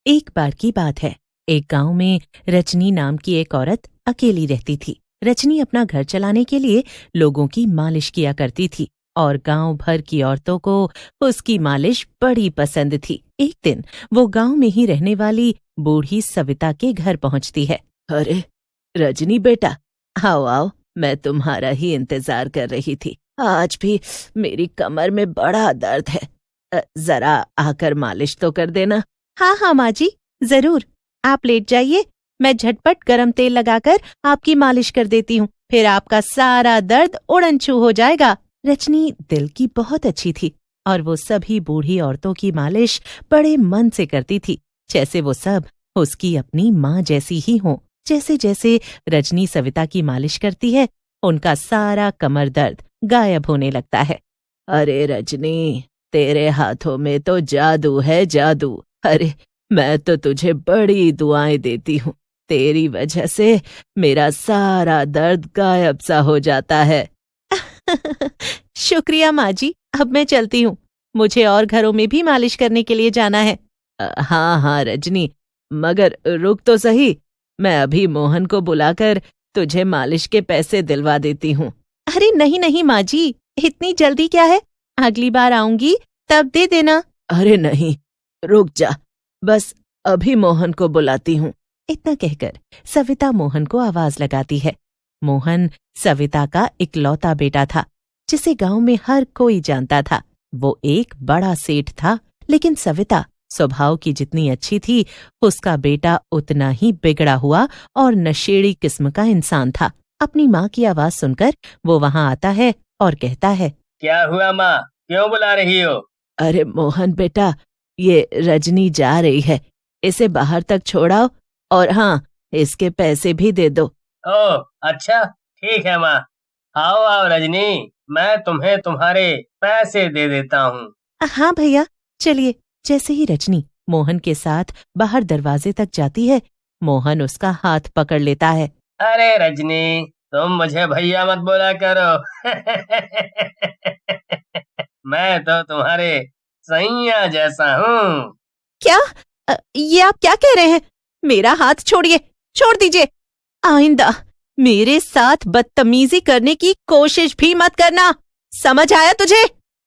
एक बार की बात है। एक गांव में रजनी नाम की एक औरत अकेली रहती थी। रजनी अपना घर चलाने के लिए लोगों की मालिश किया करती थी और गांव भर की औरतों को उसकी मालिश बड़ी पसंद थी। एक दिन वो गांव में ही रहने वाली बूढ़ी सविता के घर पहुंचती है। अरे रजनी बेटा, आओ आओ, मैं तुम्हारा ही इंतजार कर रही थी। आज भी मेरी कमर में बड़ा दर्द है, जरा आकर मालिश तो कर देना। हाँ हाँ माँ जी, जरूर, आप लेट जाइए, मैं झटपट गरम तेल लगाकर आपकी मालिश कर देती हूँ, फिर आपका सारा दर्द उड़न-छू हो जाएगा। रजनी दिल की बहुत अच्छी थी और वो सभी बूढ़ी औरतों की मालिश बड़े मन से करती थी, जैसे वो सब उसकी अपनी माँ जैसी ही हों। जैसे जैसे रजनी सविता की मालिश करती है, उनका सारा कमर दर्द गायब होने लगता है। अरे रजनी, तेरे हाथों में तो जादू है, जादू। अरे मैं तो तुझे बड़ी दुआएं देती हूँ, तेरी वजह से मेरा सारा दर्द गायब सा हो जाता है। शुक्रिया माँ जी, अब मैं चलती हूँ, मुझे और घरों में भी मालिश करने के लिए जाना है। हाँ हाँ रजनी, मगर रुक तो सही, मैं अभी मोहन को बुलाकर तुझे मालिश के पैसे दिलवा देती हूँ। अरे नहीं नहीं माँ जी, इतनी जल्दी क्या है, अगली बार आऊंगी तब दे देना। अरे नहीं, रुक जा, बस अभी मोहन को बुलाती हूँ। इतना कहकर सविता मोहन को आवाज लगाती है। मोहन सविता का इकलौता बेटा था, जिसे गांव में हर कोई जानता था। वो एक बड़ा सेठ था, लेकिन सविता स्वभाव की जितनी अच्छी थी, उसका बेटा उतना ही बिगड़ा हुआ और नशेड़ी किस्म का इंसान था। अपनी माँ की आवाज सुनकर वो वहां आता है और कहता है, क्या हुआ माँ, क्यों बुला रही हो? अरे मोहन बेटा, ये रजनी जा रही है, इसे बाहर तक छोड़ाओ और हाँ, इसके पैसे भी दे दो। ओह अच्छा, ठीक है माँ। आओ आओ रजनी, मैं तुम्हें तुम्हारे पैसे दे देता हूँ। हाँ भैया, चलिए। जैसे ही रजनी मोहन के साथ बाहर दरवाजे तक जाती है, मोहन उसका हाथ पकड़ लेता है। अरे रजनी, तुम मुझे भैया मत बोला करो। मैं तो तुम्हारे सैया जैसा हूँ। क्या? ये आप क्या कह रहे हैं? मेरा हाथ छोड़िए, छोड़ दीजिए। आइंदा मेरे साथ बदतमीजी करने की कोशिश भी मत करना, समझ आया तुझे?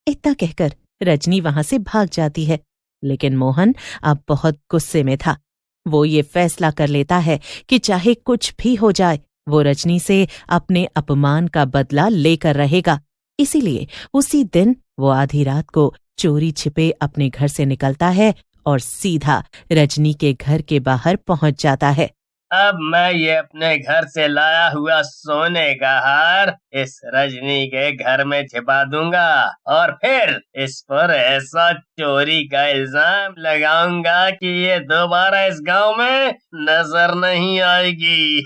इतना कहकर रजनी वहां से भाग जाती है, लेकिन मोहन अब बहुत गुस्से में था। वो ये फैसला कर लेता है कि चाहे कुछ भी हो जाए, वो रजनी से अपने अपमान का बदला लेकर रहेगा। इसीलिए उसी दिन वो आधी रात को चोरी छिपे अपने घर से निकलता है और सीधा रजनी के घर के बाहर पहुंच जाता है। अब मैं ये अपने घर से लाया हुआ सोने का हार इस रजनी के घर में छिपा दूंगा और फिर इस पर ऐसा चोरी का इल्जाम लगाऊंगा कि ये दोबारा इस गांव में नजर नहीं आएगी।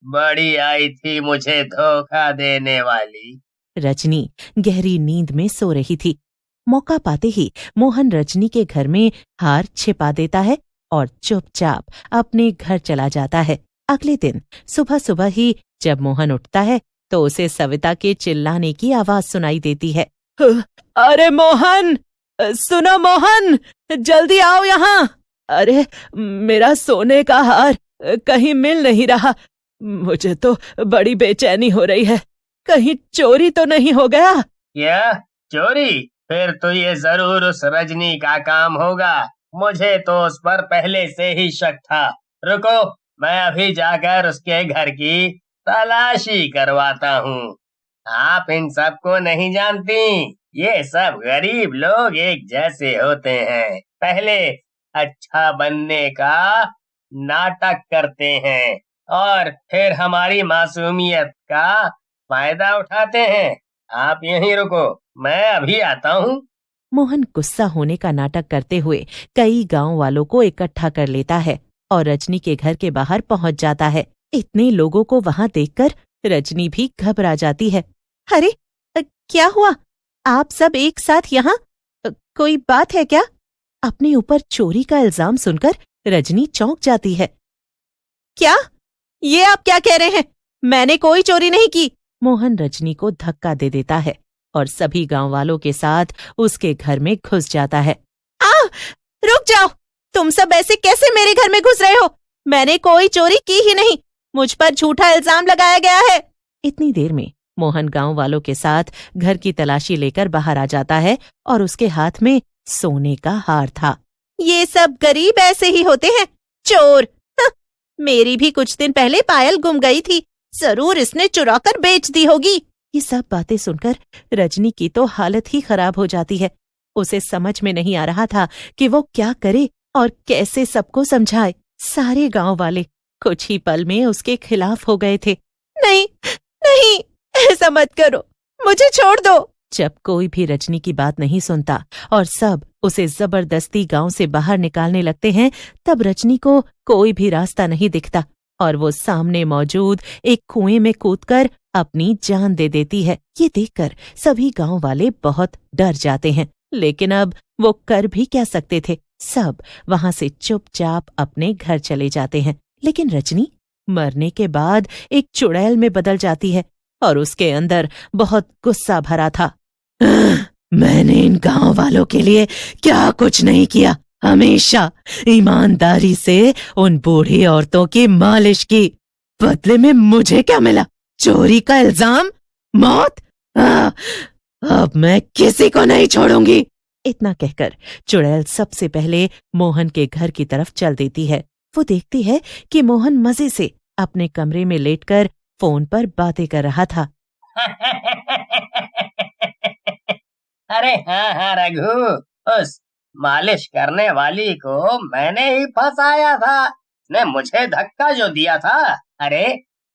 बड़ी आई थी मुझे धोखा देने वाली। रजनी गहरी नींद में सो रही थी। मौका पाते ही मोहन रजनी के घर में हार छिपा देता है और चुपचाप अपने घर चला जाता है। अगले दिन सुबह सुबह ही जब मोहन उठता है, तो उसे सविता के चिल्लाने की आवाज सुनाई देती है। अरे मोहन, सुनो मोहन, जल्दी आओ यहाँ। अरे मेरा सोने का हार कहीं मिल नहीं रहा, मुझे तो बड़ी बेचैनी हो रही है, कहीं चोरी तो नहीं हो गया? क्या चोरी? फिर तो ये जरूर उस रजनी का काम होगा। मुझे तो उस पर पहले से ही शक था। रुको, मैं अभी जाकर उसके घर की तलाशी करवाता हूँ। आप इन सबको नहीं जानती, ये सब गरीब लोग एक जैसे होते हैं। पहले अच्छा बनने का नाटक करते हैं और फिर हमारी मासूमियत का फायदा उठाते हैं। आप यहीं रुको, मैं अभी आता हूँ। मोहन गुस्सा होने का नाटक करते हुए कई गांव वालों को इकट्ठा कर लेता है और रजनी के घर के बाहर पहुंच जाता है। इतने लोगों को वहां देखकर रजनी भी घबरा जाती है। अरे क्या हुआ? आप सब एक साथ यहाँ? कोई बात है क्या? अपने ऊपर चोरी का इल्जाम सुनकर रजनी चौंक जाती है। क्या? ये आप क्या कह रहे हैं? मैंने कोई चोरी नहीं की। मोहन रजनी को धक्का दे देता है और सभी गांव वालों के साथ उसके घर में घुस जाता है। आ, रुक जाओ, तुम सब ऐसे कैसे मेरे घर में घुस रहे हो? मैंने कोई चोरी की ही नहीं, मुझ पर झूठा इल्जाम लगाया गया है। इतनी देर में मोहन गांव वालों के साथ घर की तलाशी लेकर बाहर आ जाता है और उसके हाथ में सोने का हार था। ये सब गरीब ऐसे ही होते हैं, चोर। मेरी भी कुछ दिन पहले पायल गुम गई थी, जरूर इसने चुरा कर बेच दी होगी। ये सब बातें सुनकर रजनी की तो हालत ही खराब हो जाती है। उसे समझ में नहीं आ रहा था कि वो क्या करे और कैसे सबको समझाए। सारे गांव वाले कुछ ही पल में उसके खिलाफ हो गए थे। नहीं नहीं, ऐसा मत करो, मुझे छोड़ दो। जब कोई भी रजनी की बात नहीं सुनता और सब उसे जबरदस्ती गांव से बाहर निकालने लगते हैं, तब रजनी को कोई भी रास्ता नहीं दिखता और वो सामने मौजूद एक कुएं में कूदकर अपनी जान दे देती है। ये देखकर सभी गांव वाले बहुत डर जाते हैं, लेकिन अब वो कर भी क्या सकते थे। सब वहां से चुपचाप अपने घर चले जाते हैं। लेकिन रजनी मरने के बाद एक चुड़ैल में बदल जाती है और उसके अंदर बहुत गुस्सा भरा था। मैंने इन गांव वालों के लिए क्या कुछ नहीं किया, हमेशा ईमानदारी से उन बूढ़ी औरतों की मालिश की। बदले में मुझे क्या मिला? चोरी का इल्जाम, मौत। अब मैं किसी को नहीं छोड़ूंगी। इतना कहकर चुड़ैल सबसे पहले मोहन के घर की तरफ चल देती है। वो देखती है कि मोहन मजे से अपने कमरे में लेटकर फोन पर बातें कर रहा था। अरे हाँ रघु, उस मालिश करने वाली को मैंने ही फंसाया था। ने मुझे धक्का जो दिया था, अरे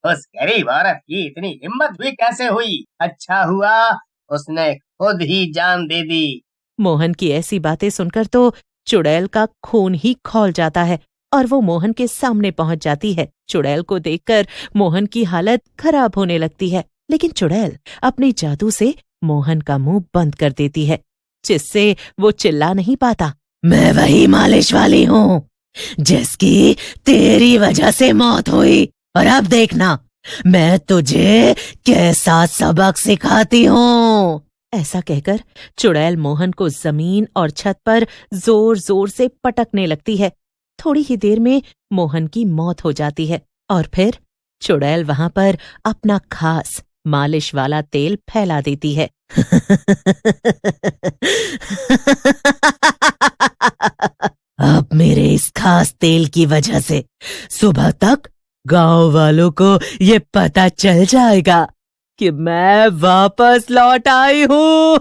उस गरीब औरत की इतनी हिम्मत भी कैसे हुई? अच्छा हुआ उसने खुद ही जान दे दी। मोहन की ऐसी बातें सुनकर तो चुड़ैल का खून ही खौल जाता है और वो मोहन के सामने पहुंच जाती है। चुड़ैल को देखकर मोहन की हालत खराब होने लगती है, लेकिन चुड़ैल अपने जादू से मोहन का मुंह बंद कर देती है, जिससे वो चिल्ला नहीं पाता। मैं वही मालिश वाली हूँ जिसकी तेरी वजह से मौत हुई, और अब देखना मैं तुझे कैसा सबक सिखाती हूँ। ऐसा कहकर चुड़ैल मोहन को जमीन और छत पर जोर जोर से पटकने लगती है। थोड़ी ही देर में मोहन की मौत हो जाती है और फिर चुड़ैल वहां पर अपना खास मालिश वाला तेल फैला देती है। अब मेरे इस खास तेल की वजह से सुबह तक गांव वालों को ये पता चल जाएगा कि मैं वापस लौट आई हूँ।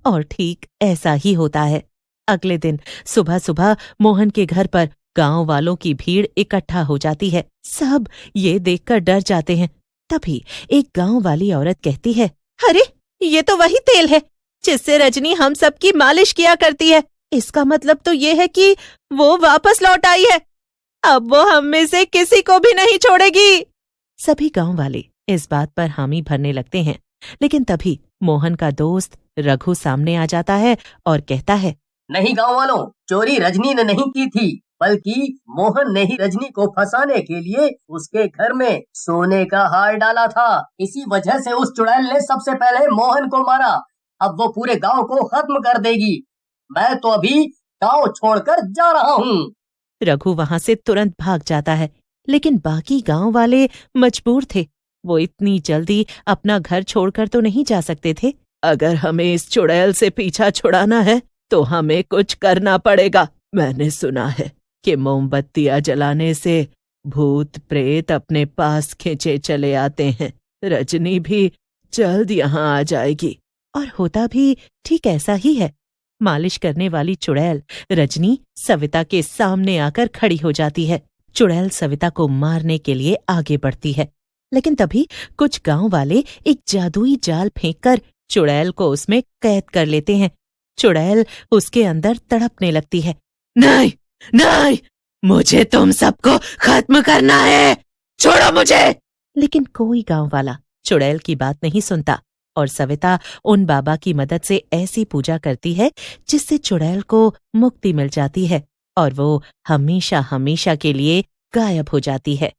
और ठीक ऐसा ही होता है। अगले दिन सुबह सुबह मोहन के घर पर गांव वालों की भीड़ इकट्ठा हो जाती है। सब ये देखकर डर जाते हैं। तभी एक गांव वाली औरत कहती है, अरे ये तो वही तेल है जिससे रजनी हम सब की मालिश किया करती है। इसका मतलब तो ये है कि वो वापस लौट आई है। अब वो हम में से किसी को भी नहीं छोड़ेगी। सभी गांव वाले इस बात पर हामी भरने लगते हैं, लेकिन तभी मोहन का दोस्त रघु सामने आ जाता है और कहता है, नहीं गांव वालों, चोरी रजनी ने नहीं की थी, बल्कि मोहन ने ही रजनी को फंसाने के लिए उसके घर में सोने का हार डाला था। इसी वजह से उस चुड़ैल ने सबसे पहले मोहन को मारा। अब वो पूरे गांव को खत्म कर देगी। मैं तो अभी गांव छोड़कर जा रहा हूँ। रघु वहां से तुरंत भाग जाता है, लेकिन बाकी गांव वाले मजबूर थे। वो इतनी जल्दी अपना घर छोड़कर तो नहीं जा सकते थे। अगर हमें इस चुड़ैल से पीछा छुड़ाना है तो हमें कुछ करना पड़ेगा। मैंने सुना है कि मोमबत्तियां जलाने से भूत प्रेत अपने पास खींचे चले आते हैं। रजनी भी जल्द यहाँ आ जाएगी। और होता भी ठीक ऐसा ही है। मालिश करने वाली चुड़ैल रजनी सविता के सामने आकर खड़ी हो जाती है। चुड़ैल सविता को मारने के लिए आगे बढ़ती है, लेकिन तभी कुछ गांव वाले एक जादुई जाल फेंककर चुड़ैल को उसमें कैद कर लेते हैं। चुड़ैल उसके अंदर तड़पने लगती है। नहीं नहीं, मुझे तुम सबको खत्म करना है, छोड़ो मुझे। लेकिन कोई गांव वाला चुड़ैल की बात नहीं सुनता और सविता उन बाबा की मदद से ऐसी पूजा करती है जिससे चुड़ैल को मुक्ति मिल जाती है और वो हमेशा हमेशा के लिए गायब हो जाती है।